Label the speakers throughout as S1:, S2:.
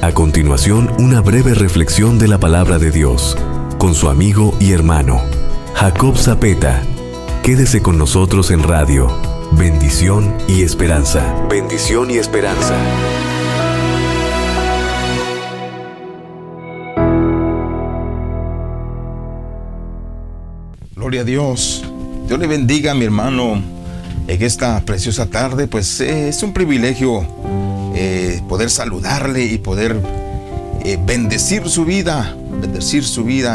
S1: A continuación, una breve reflexión de la palabra de Dios, con su amigo y hermano, Jacob Zapeta. Quédese con nosotros en radio. Bendición y esperanza. Bendición y esperanza.
S2: Gloria a Dios. Dios le bendiga a mi hermano en esta preciosa tarde. Pues es un privilegio poder saludarle y poder bendecir su vida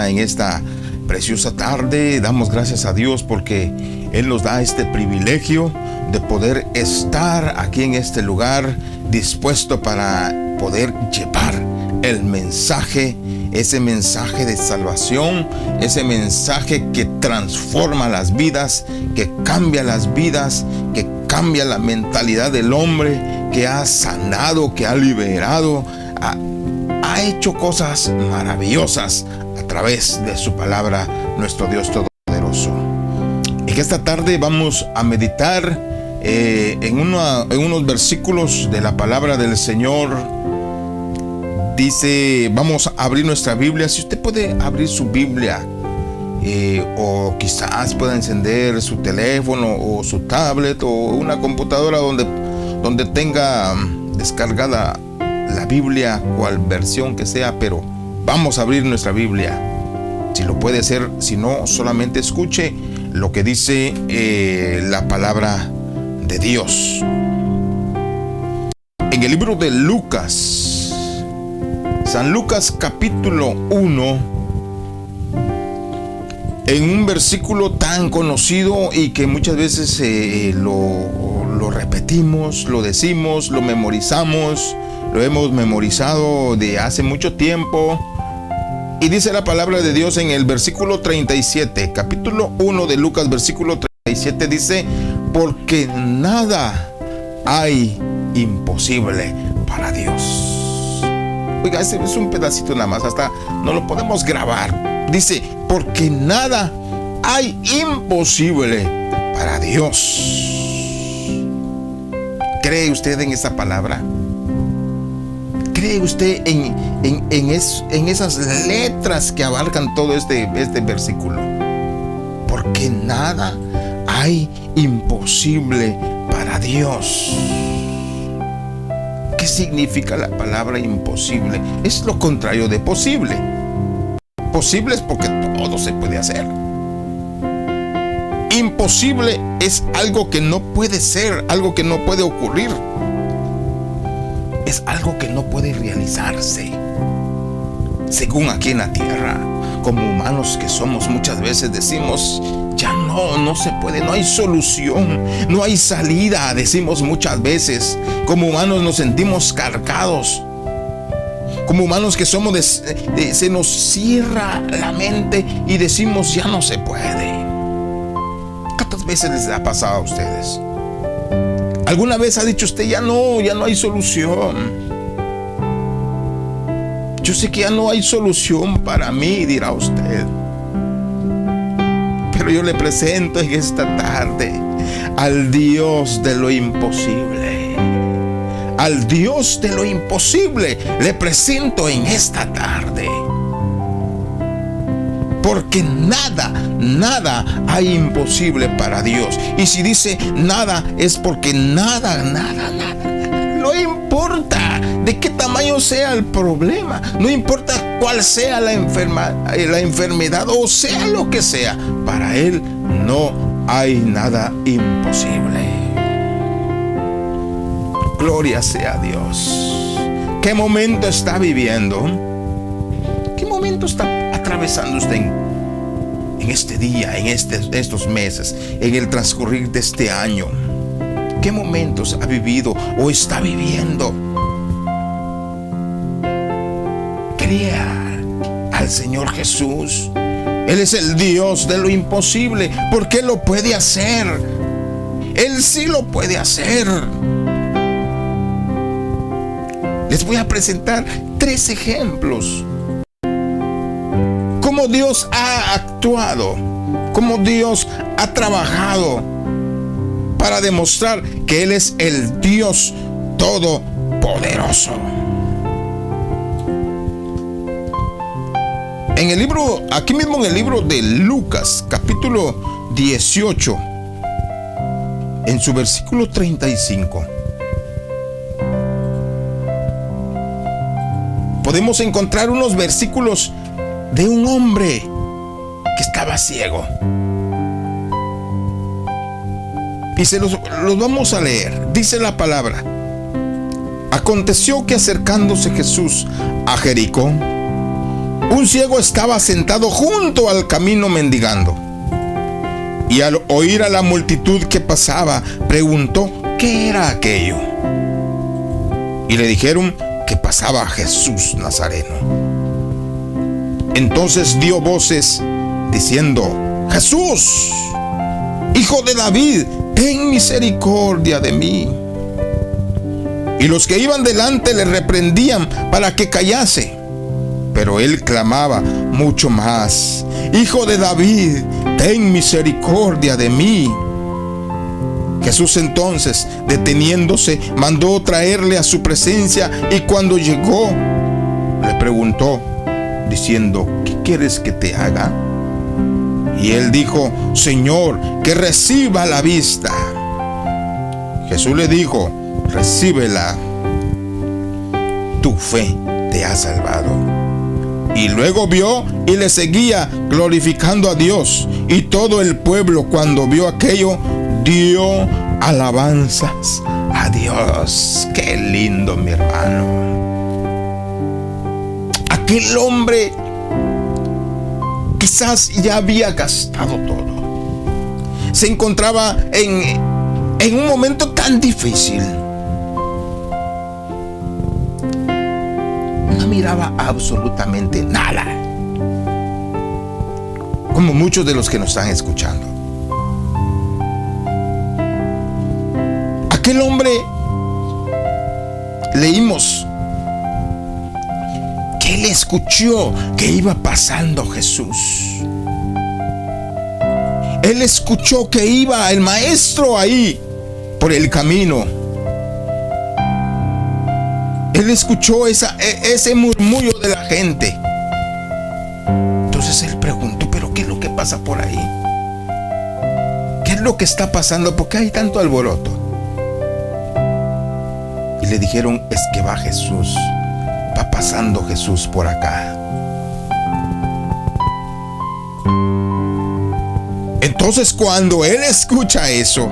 S2: en esta preciosa tarde. Damos gracias a Dios porque Él nos da este privilegio de poder estar aquí en este lugar dispuesto para poder llevar el mensaje, ese mensaje de salvación, ese mensaje que transforma las vidas, que cambia las vidas, que cambia la mentalidad del hombre, que ha sanado, que ha liberado, ha hecho cosas maravillosas a través de su palabra, nuestro Dios Todopoderoso. En esta tarde vamos a meditar en unos versículos de la palabra del Señor. Dice, vamos a abrir nuestra Biblia. Si usted puede abrir su Biblia, o quizás pueda encender su teléfono o su tablet o una computadora donde tenga descargada la Biblia, cual versión que sea, pero vamos a abrir nuestra Biblia. Si lo puede hacer, si no, solamente escuche lo que dice la palabra de Dios. En el libro de Lucas, San Lucas capítulo 1, en un versículo tan conocido y que muchas veces lo repetimos, lo decimos, lo memorizamos, lo hemos memorizado de hace mucho tiempo. Y dice la palabra de Dios en el versículo 37, capítulo 1 de Lucas, versículo 37, dice: porque nada hay imposible para Dios. Oiga, ese es un pedacito nada más, hasta no lo podemos grabar. Dice, porque nada hay imposible para Dios. ¿Cree usted en esa palabra? ¿Cree usted en esas letras que abarcan todo este versículo? Porque nada hay imposible para Dios. ¿Qué significa la palabra imposible? Es lo contrario de posible. Posible es porque todo se puede hacer. Imposible es algo que no puede ser, algo que no puede ocurrir. Es algo que no puede realizarse. Según aquí en la tierra, como humanos que somos, muchas veces decimos, ya no se puede, no hay solución, no hay salida, decimos muchas veces. Como humanos nos sentimos cargados. Como humanos que somos, se nos cierra la mente y decimos, ya no se puede. ¿Cuántas veces les ha pasado a ustedes? ¿Alguna vez ha dicho usted, ya no hay solución? Yo sé que ya no hay solución para mí, dirá usted. Pero yo le presento en esta tarde al Dios de lo imposible. Al Dios de lo imposible le presento en esta tarde. Porque nada hay imposible para Dios. Y si dice nada, es porque nada. No importa de qué tamaño sea el problema, no importa cuál sea la enfermedad o sea lo que sea, para Él no hay nada imposible. Gloria sea a Dios. ¿Qué momento está viviendo? ¿Qué momento está atravesando usted en este día, en estos meses, en el transcurrir de este año? ¿Qué momentos ha vivido o está viviendo? Crea al Señor Jesús. Él es el Dios de lo imposible, porque Él lo puede hacer. Él sí lo puede hacer. Les voy a presentar 3 ejemplos. Cómo Dios ha actuado, cómo Dios ha trabajado para demostrar que Él es el Dios Todopoderoso. aquí mismo en el libro de Lucas, capítulo 18, en su versículo 35, podemos encontrar unos versículos de un hombre que estaba ciego. Y se los vamos a leer. Dice la palabra: aconteció que acercándose Jesús a Jericó, un ciego estaba sentado junto al camino mendigando. Y al oír a la multitud que pasaba, preguntó qué era aquello. Y le dijeron que pasaba Jesús Nazareno. Entonces dio voces diciendo: Jesús, Hijo de David, ten misericordia de mí. Y los que iban delante le reprendían para que callase. Pero él clamaba mucho más: Hijo de David, ten misericordia de mí. Jesús entonces, deteniéndose, mandó traerle a su presencia, y cuando llegó, le preguntó, diciendo: ¿qué quieres que te haga? Y él dijo: Señor, que reciba la vista. Jesús le dijo: recíbela, tu fe te ha salvado. Y luego vio y le seguía, glorificando a Dios. Y todo el pueblo, cuando vio aquello, dio alabanzas a Dios. Qué lindo, mi hermano. Aquel hombre quizás ya había gastado todo. Se encontraba en un momento tan difícil. No miraba absolutamente nada, como muchos de los que nos están escuchando. Aquel hombre, leímos que él escuchó que iba pasando Jesús. Él escuchó que iba el maestro ahí por el camino. Él escuchó ese murmullo de la gente. Entonces él preguntó: ¿pero qué es lo que pasa por ahí? ¿Qué es lo que está pasando? ¿Por qué hay tanto alboroto? Y le dijeron: es que va Jesús, va pasando Jesús por acá. Entonces cuando él escucha eso,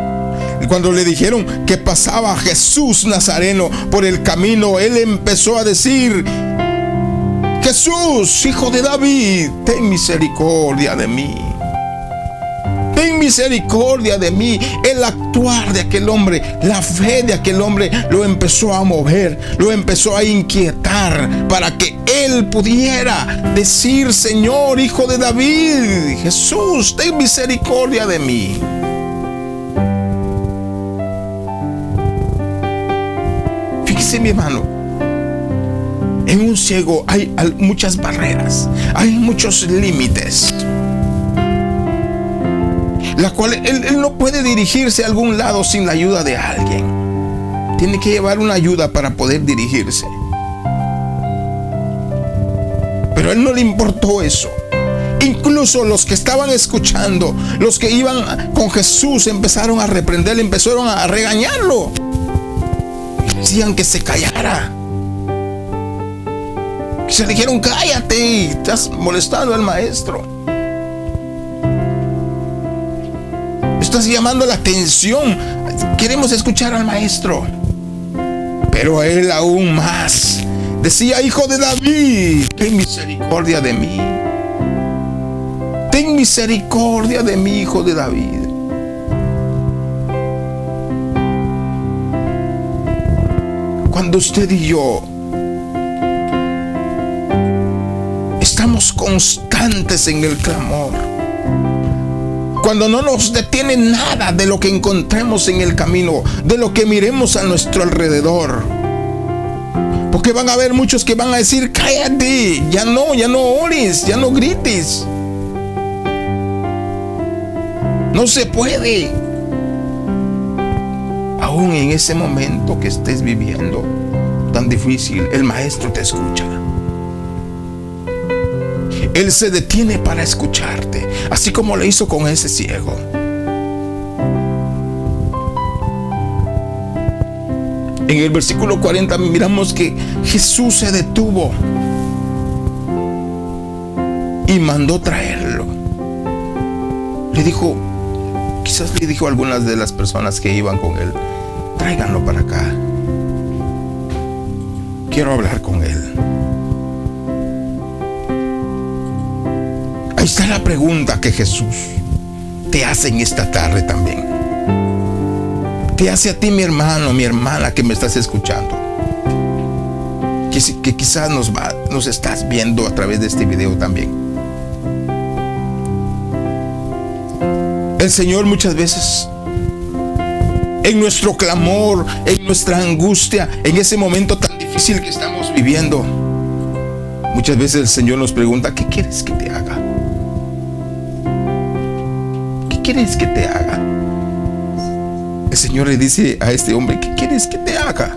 S2: cuando le dijeron que pasaba Jesús Nazareno por el camino, él empezó a decir: Jesús, Hijo de David, ten misericordia de mí. Ten misericordia de mí. El actuar de aquel hombre, la fe de aquel hombre lo empezó a mover, lo empezó a inquietar para que él pudiera decir: Señor, Hijo de David, Jesús, ten misericordia de mí. Fíjese, mi hermano, en un ciego hay muchas barreras, hay muchos límites, la cual él no puede dirigirse a algún lado sin la ayuda de alguien. Tiene que llevar una ayuda para poder dirigirse. Pero a él no le importó eso. Incluso los que estaban escuchando, los que iban con Jesús, empezaron a reprenderle, empezaron a regañarlo. Decían que se callara. Se le dijeron: cállate, estás molestando al maestro, estás llamando la atención, queremos escuchar al maestro. Pero él aún más decía: Hijo de David, ten misericordia de mí. Ten misericordia de mí, Hijo de David. Cuando usted y yo estamos constantes en el clamor, cuando no nos detiene nada de lo que encontremos en el camino, de lo que miremos a nuestro alrededor, porque van a haber muchos que van a decir: cállate, ya no ores, ya no grites, no se puede. Aún en ese momento que estés viviendo tan difícil, el maestro te escucha. Él se detiene para escucharte, así como lo hizo con ese ciego. En el versículo 40 miramos que Jesús se detuvo y mandó traerlo. Le dijo, quizás le dijo a algunas de las personas que iban con él, tráiganlo para acá. Quiero hablar con él. Ahí está la pregunta que Jesús te hace en esta tarde también. Te hace a ti, mi hermano, mi hermana, que me estás escuchando. Que quizás nos estás viendo a través de este video también. El Señor muchas veces, en nuestro clamor, en nuestra angustia, en ese momento tan difícil que estamos viviendo, muchas veces el Señor nos pregunta, ¿qué quieres que te haga? ¿Qué quieres que te haga? El Señor le dice a este hombre, ¿qué quieres que te haga?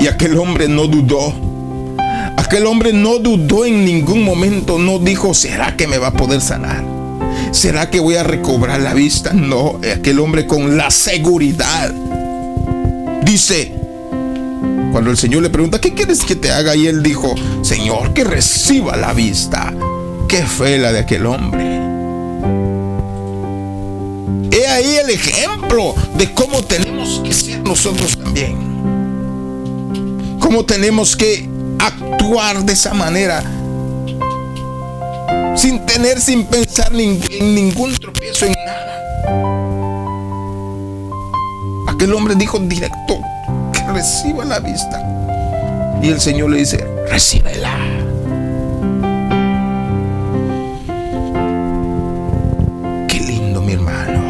S2: Y aquel hombre no dudó. Aquel hombre no dudó en ningún momento. No dijo, ¿será que me va a poder sanar? ¿Será que voy a recobrar la vista? No, aquel hombre con la seguridad dice, cuando el Señor le pregunta, ¿qué quieres que te haga? Y él dijo, Señor, que reciba la vista. Qué fe la de aquel hombre. He ahí el ejemplo de cómo tenemos que ser nosotros también. Cómo tenemos que actuar de esa manera, sin pensar en ningún tropiezo, en nada. Aquel hombre dijo directo, que reciba la vista. Y el Señor le dice, recíbela. Qué lindo, mi hermano.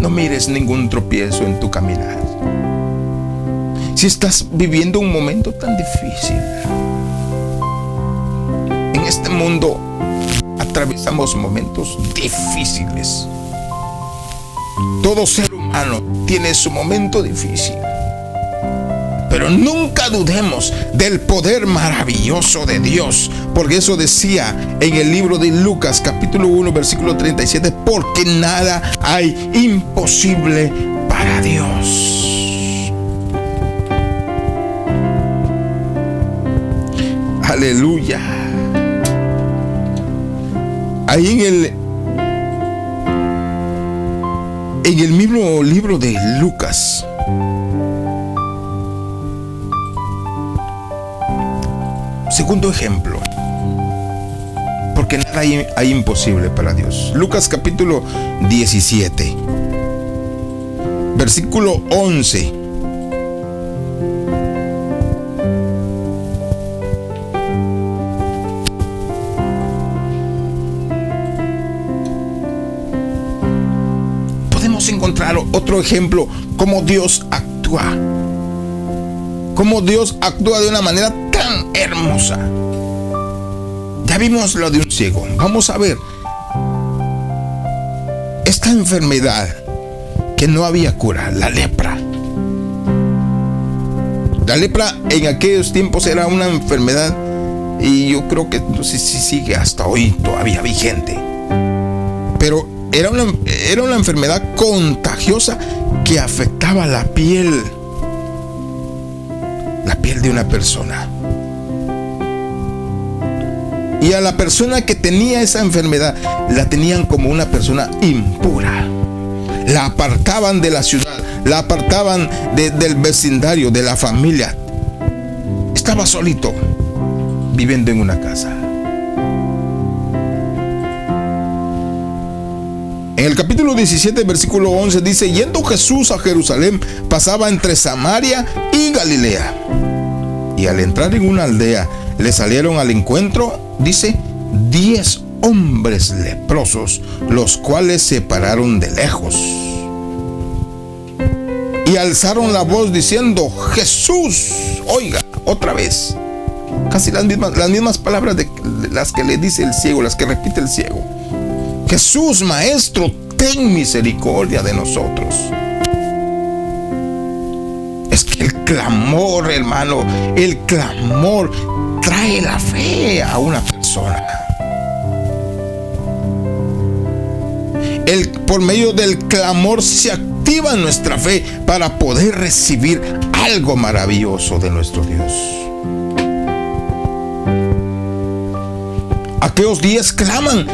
S2: No mires ningún tropiezo en tu caminar. Si estás viviendo un momento tan difícil, en este mundo atravesamos momentos difíciles. Todo ser humano tiene su momento difícil, pero nunca dudemos del poder maravilloso de Dios, porque eso decía en el libro de Lucas capítulo 1 versículo 37, porque nada hay imposible para Dios. Aleluya. Ahí en el mismo libro de Lucas, segundo ejemplo, porque nada hay imposible para Dios. Lucas capítulo 17, versículo 11. Encontrar otro ejemplo, cómo Dios actúa, de una manera tan hermosa. Ya vimos lo de un ciego. Vamos a ver esta enfermedad que no había cura, la lepra. La lepra en aquellos tiempos era una enfermedad, y yo creo que no sé si sigue hasta hoy todavía vigente, pero era una enfermedad contagiosa que afectaba la piel de una persona. Y a la persona que tenía esa enfermedad la tenían como una persona impura. La apartaban de la ciudad, la apartaban del vecindario, de la familia. Estaba solito, viviendo en una casa. En el capítulo 17, versículo 11 dice, yendo Jesús a Jerusalén, pasaba entre Samaria y Galilea. Y al entrar en una aldea, le salieron al encuentro, dice, 10 hombres leprosos, los cuales se pararon de lejos. Y alzaron la voz diciendo, Jesús, oiga, otra vez. Casi las mismas palabras de las que le dice el ciego, las que repite el ciego. Jesús, Maestro, ten misericordia de nosotros. Es que el clamor, hermano, el clamor trae la fe a una persona. Por medio del clamor se activa nuestra fe para poder recibir algo maravilloso de nuestro Dios. Aquellos 10 claman: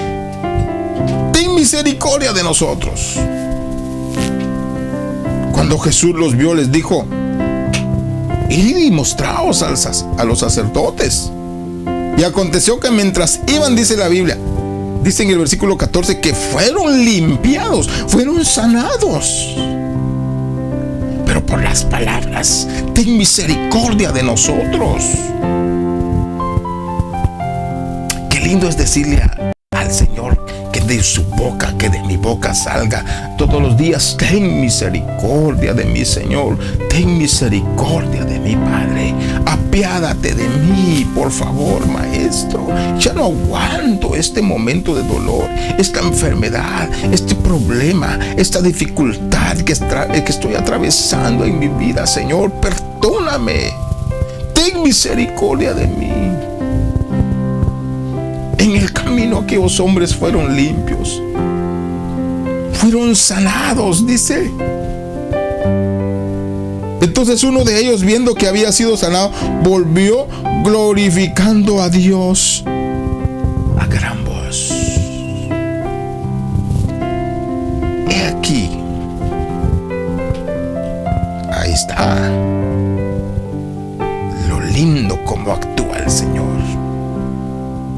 S2: ten misericordia de nosotros. Cuando Jesús los vio, les dijo: id y mostraos a los sacerdotes. Y aconteció que mientras iban, dice la Biblia, dice en el versículo 14, que fueron limpiados, fueron sanados. Pero por las palabras: ten misericordia de nosotros. Qué lindo es decirle al Señor que de su boca, que de mi boca salga todos los días: ten misericordia de mi Señor, ten misericordia de mi Padre, apiádate de mí, por favor, Maestro. Ya no aguanto este momento de dolor, esta enfermedad, este problema, esta dificultad que estoy atravesando en mi vida. Señor, perdóname, ten misericordia de mí. En el camino aquellos hombres fueron limpios, fueron sanados, dice. Entonces uno de ellos, viendo que había sido sanado, volvió glorificando a Dios a gran voz. He aquí, ahí está lo lindo como actúa el Señor.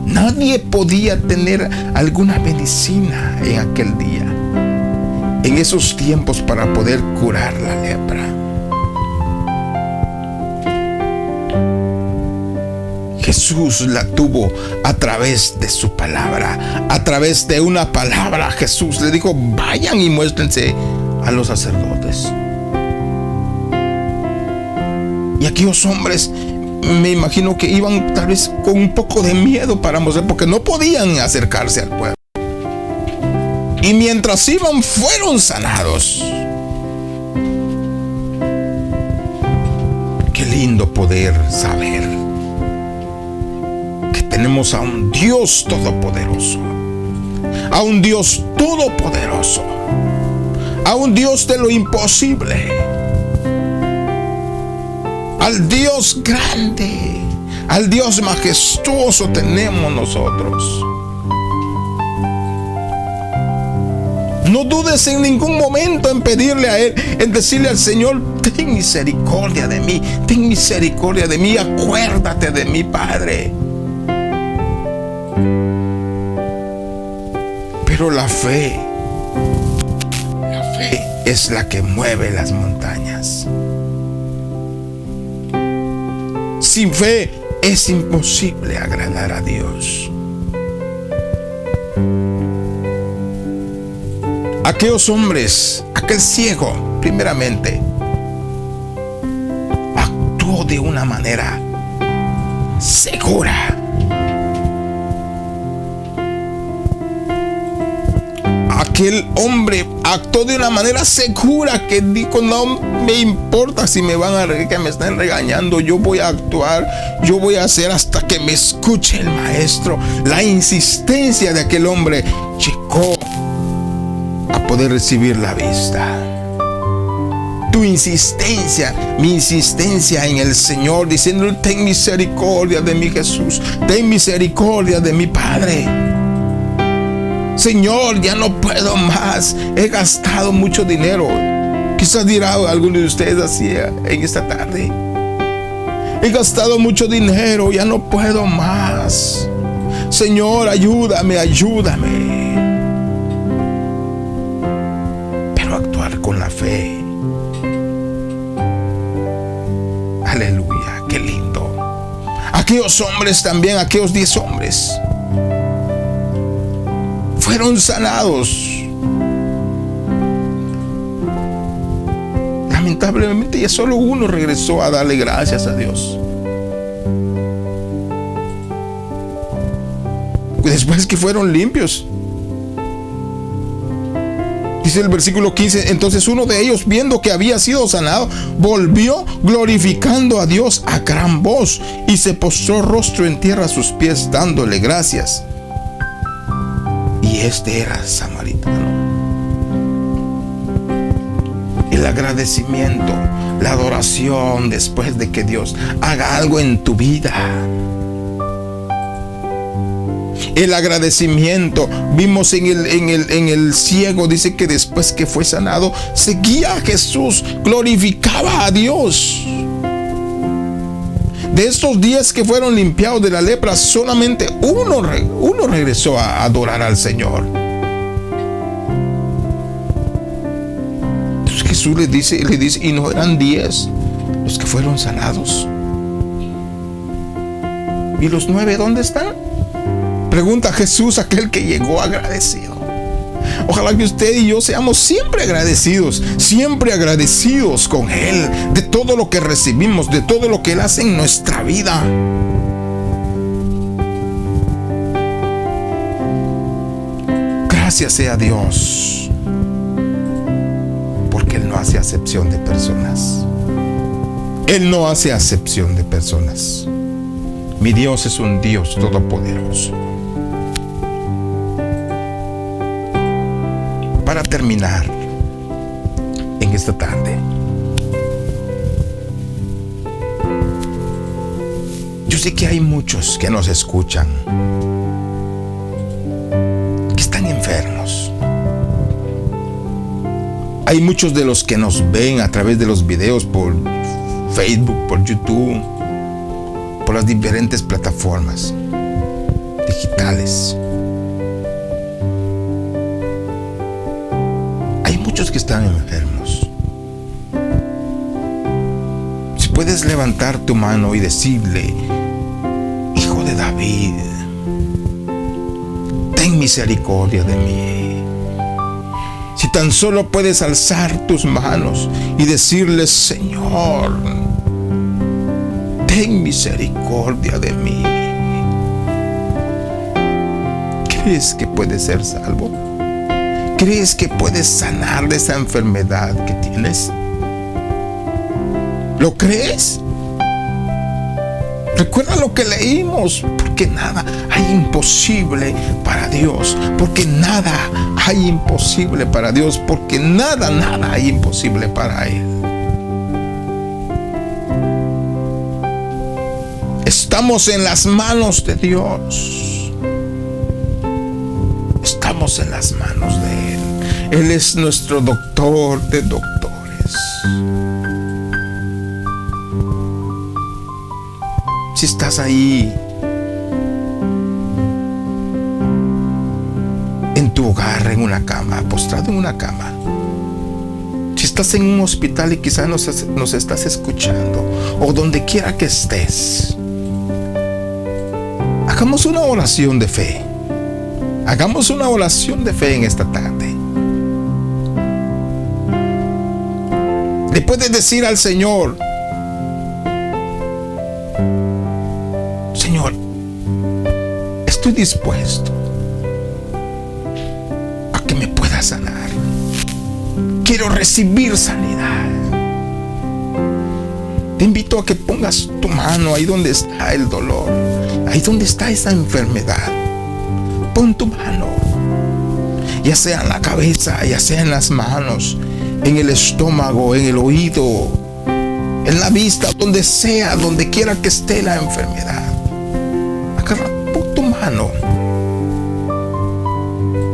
S2: Nadie podía tener alguna medicina en aquel día, en esos tiempos, para poder curar la lepra. Jesús la tuvo a través de su palabra, a través de una palabra. Jesús le dijo: vayan y muéstrense a los sacerdotes. Y aquellos hombres, me imagino que iban tal vez con un poco de miedo para mostrar, porque no podían acercarse al pueblo. Y mientras iban, fueron sanados. Qué lindo poder saber que tenemos a un Dios todopoderoso, a un Dios todopoderoso, a un Dios de lo imposible, al Dios grande, al Dios majestuoso tenemos nosotros. No dudes en ningún momento en pedirle a Él, en decirle al Señor: ten misericordia de mí, ten misericordia de mí, acuérdate de mí, Padre. Pero la fe es la que mueve las montañas. Sin fe es imposible agradar a Dios. Aquellos hombres, aquel ciego, primeramente, actuó de una manera segura. Aquel hombre actuó de una manera segura, que dijo: no me importa si me que me están regañando, yo voy a actuar, yo voy a hacer hasta que me escuche el maestro. La insistencia de aquel hombre llegó a poder recibir la vista. Tu insistencia, mi insistencia en el Señor, diciéndole: ten misericordia de mi Jesús, ten misericordia de mi Padre. Señor, ya no puedo más, he gastado mucho dinero. Quizás dirá alguno de ustedes así en esta tarde: he gastado mucho dinero, ya no puedo más. Señor, ayúdame, ayúdame. Pero actuar con la fe. Aleluya, qué lindo. Aquellos hombres también, aquellos 10 hombres, fueron sanados. Lamentablemente ya solo uno regresó a darle gracias a Dios. Después que fueron limpios, Dice el versículo 15, entonces uno de ellos, viendo que había sido sanado, volvió glorificando a Dios a gran voz y se postró rostro en tierra a sus pies, dándole gracias. Y este era samaritano. El agradecimiento, la adoración después de que Dios haga algo en tu vida. El agradecimiento, vimos en el ciego, dice que después que fue sanado, seguía a Jesús, glorificaba a Dios. De estos 10 que fueron limpiados de la lepra, solamente uno regresó a adorar al Señor. Entonces Jesús le dice, y no eran 10 los que fueron sanados. ¿Y los 9 dónde están? Pregunta Jesús, aquel que llegó agradecido. Ojalá que usted y yo seamos siempre agradecidos con Él, de todo lo que recibimos, de todo lo que Él hace en nuestra vida. Gracias sea Dios, porque Él no hace acepción de personas. Él no hace acepción de personas. Mi Dios es un Dios todopoderoso. Para terminar en esta tarde, yo sé que hay muchos que nos escuchan que están enfermos. Hay muchos de los que nos ven a través de los videos por Facebook, por YouTube, por las diferentes plataformas digitales. Muchos que están enfermos. Si puedes levantar tu mano y decirle: Hijo de David, ten misericordia de mí. Si tan solo puedes alzar tus manos y decirle: Señor, ten misericordia de mí. ¿Crees que puedes ser salvo? ¿Crees que puedes sanar de esa enfermedad que tienes? ¿Lo crees? Recuerda lo que leímos, porque nada hay imposible para Dios, porque nada hay imposible para Dios, porque nada hay imposible para Él. Estamos en las manos de Dios. Estamos en las manos de Él. Él es nuestro doctor de doctores. Si estás ahí en tu hogar, en una cama, postrado en una cama, si estás en un hospital y quizás nos estás escuchando, o donde quiera que estés, hagamos una oración de fe. Hagamos una oración de fe en esta tarde. Le puedes decir al Señor: Señor, estoy dispuesto a que me puedas sanar. Quiero recibir sanidad. Te invito a que pongas tu mano ahí donde está el dolor, ahí donde está esa enfermedad. Pon tu mano, ya sea en la cabeza, ya sea en las manos, en el estómago, en el oído, en la vista, donde sea, donde quiera que esté la enfermedad. Agarra, pon tu mano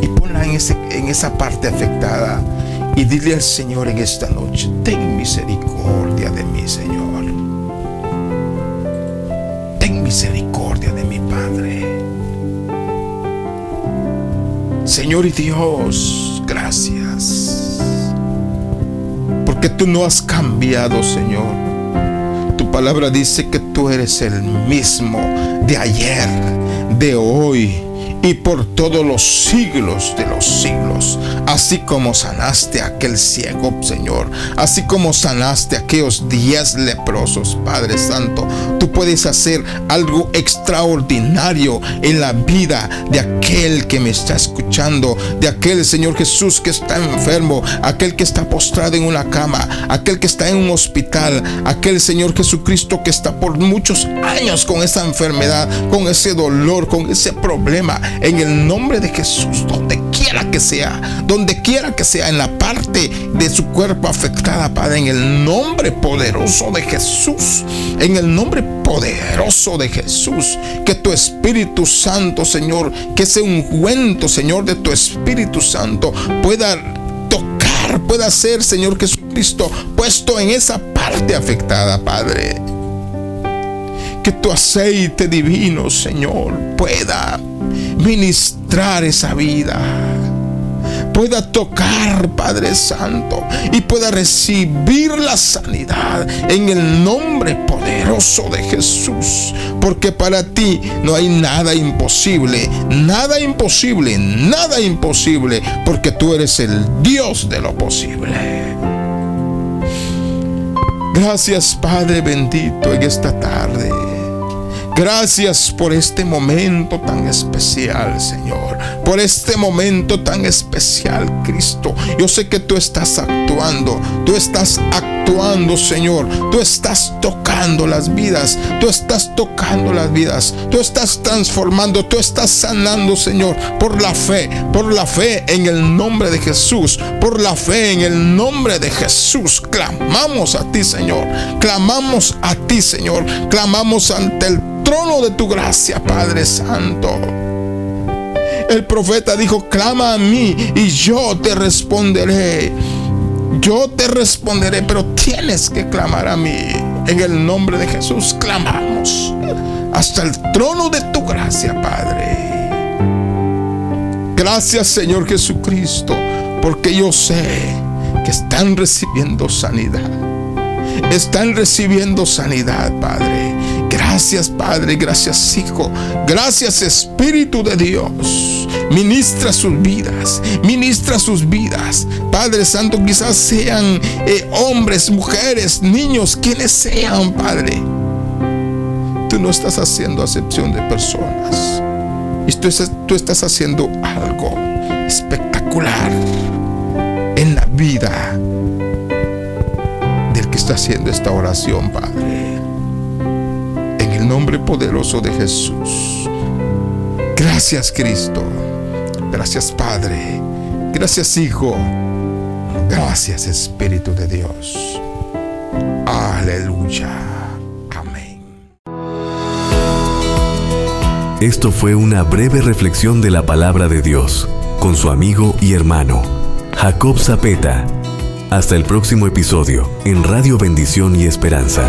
S2: y ponla en esa parte afectada y dile al Señor en esta noche: ten misericordia de mí, Señor. Ten misericordia de mi Padre. Señor y Dios, gracias, porque tú no has cambiado, Señor. Tu palabra dice que tú eres el mismo de ayer, de hoy y por todos los siglos de los siglos. Así como sanaste a aquel ciego, Señor, así como sanaste a aquellos 10 leprosos, Padre Santo, Tú puedes hacer algo extraordinario en la vida de aquel que me está escuchando, de aquel, Señor Jesús, que está enfermo, aquel que está postrado en una cama, aquel que está en un hospital, aquel, Señor Jesucristo, que está por muchos años con esa enfermedad, con ese dolor, con ese problema. En el nombre de Jesús, donde quiera que sea, en la parte de su cuerpo afectada, Padre, en el nombre poderoso de Jesús, en el nombre poderoso de Jesús, que tu Espíritu Santo, Señor, que ese ungüento, Señor, de tu Espíritu Santo pueda tocar, pueda ser, Señor Jesucristo, puesto en esa parte afectada, Padre. Que tu aceite divino, Señor, pueda ministrar esa vida, pueda tocar, Padre Santo, y pueda recibir la sanidad en el nombre poderoso de Jesús, porque para ti no hay nada imposible, nada imposible, nada imposible, porque tú eres el Dios de lo posible. Gracias, Padre bendito, en esta tarde. Gracias por este momento tan especial, Señor. Por este momento tan especial, Cristo. Yo sé que tú estás actuando. Tú estás actuando, Señor. Tú estás tocando las vidas. Tú estás tocando las vidas. Tú estás transformando. Tú estás sanando, Señor. Por la fe en el nombre de Jesús. Por la fe en el nombre de Jesús. Clamamos a ti, Señor. Clamamos a ti, Señor. Clamamos ante el trono de tu gracia, Padre Santo. El profeta dijo: clama a mí y yo te responderé. Yo te responderé, pero tienes que clamar a mí. En el nombre de Jesús clamamos hasta el trono de tu gracia, Padre. Gracias, Señor Jesucristo, porque yo sé que están recibiendo sanidad. Están recibiendo sanidad, Padre. Gracias, Padre, gracias, Hijo, gracias, Espíritu de Dios. Ministra sus vidas, Padre Santo. Quizás sean hombres, mujeres, niños, quienes sean, Padre. Tú no estás haciendo acepción de personas, y tú estás haciendo algo espectacular en la vida del que está haciendo esta oración, Padre. En el nombre poderoso de Jesús. Gracias, Cristo. Gracias, Padre. Gracias, Hijo. Gracias, Espíritu de Dios. Aleluya. Amén.
S1: Esto fue una breve reflexión de la palabra de Dios con su amigo y hermano Jacob Zapeta. Hasta el próximo episodio en Radio Bendición y Esperanza.